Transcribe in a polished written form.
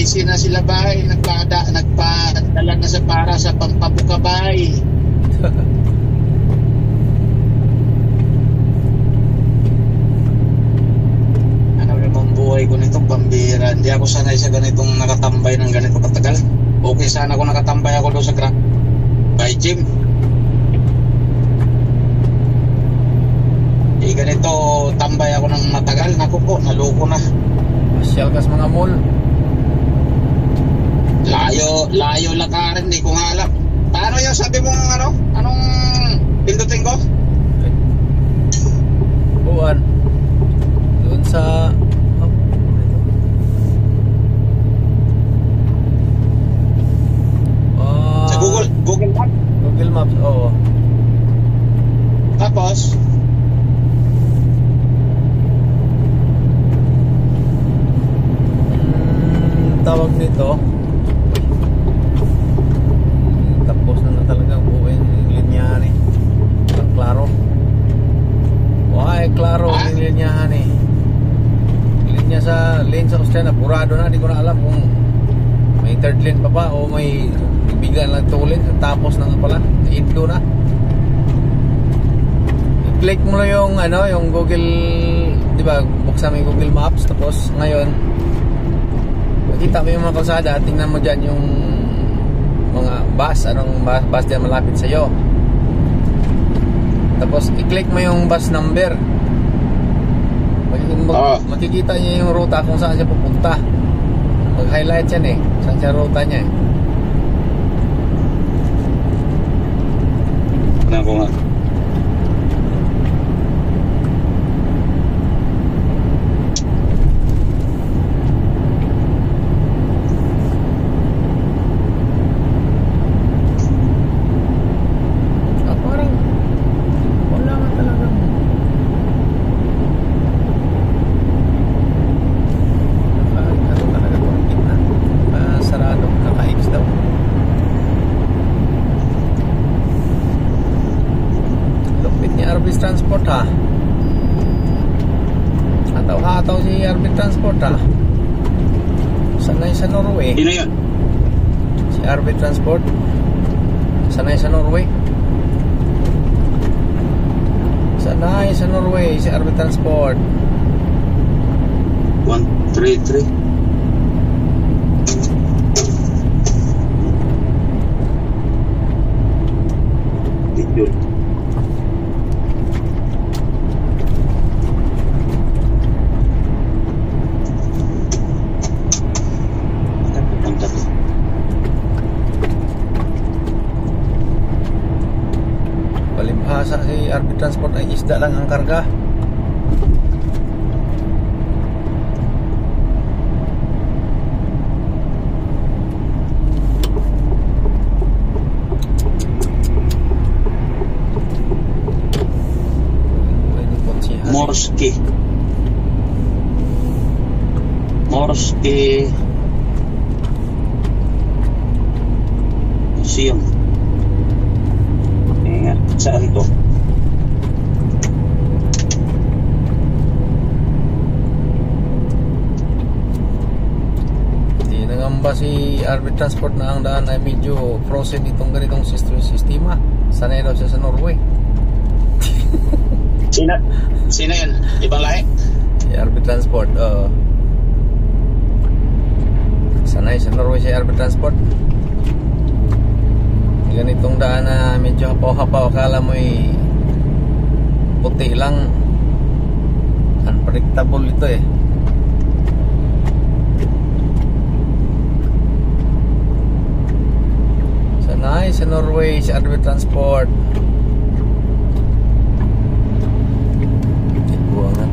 busy na sila bay, nagpadala na sa para sa pampabukabay. Ano naman buhay ko nitong pambira. Hindi ako sanay sa ganitong nakatambay ng ganito katagal. Okay sana kung nakatambay ako doon sa by gym. Ganito tambay ako ng matagal. Naku po, naloko na. Masyal kas mga mall. Layo lakarin, hindi ko nga alam. Paano yun, sabi mo ano? Anong pindutin ko? Buwan. Doon sa sa Google Maps? Google Maps, oo. Tapos tawag nito, tapos na talaga buuin linyahan eh. Klaro. Why klaro yung linyahan eh. Linya sa lane sa Australia, purado na, di ko na alam kung may third lane pa ba o may bigyan lang tulin, tapos na pala, indo na. I-click mo na yung ano, yung Google, di ba, buksan mo yung Google Maps, tapos ngayon makita mo yung mga kalsada, tingnan mo dyan yung mga bus, anong bus dyan malapit sa'yo. Tapos i-click mo yung bus number, makikita niya yung ruta kung saan siya pupunta. Mag-highlight yan eh, saan siya ruta niya eh. Ako nga. Transport ha. Ataw si Arbit Transport ha. Sanay sa Norway. Sino yun? Si Arbit Transport. Sanay sa Norway. Sanay sa Norway si Arbit Transport. 133. Video. Palibhasa si Arbit Transport ay isda lang ang karga. Morski Museum. Ingat, saan to? Hindi nangamba si Arbit Transport na ang daan ay medyo frozen itong ganitong sistema. Sanay daw siya sa Norway. Sino yun? Ibang lahi? Si Arbit Transport, sanay sa Norway si Arbit Transport. Ganitong daan na medyo hapaw-hapaw, akala mo'y puti lang. Unpredictable ito eh. Sanay sa Norway si Arbit Transport.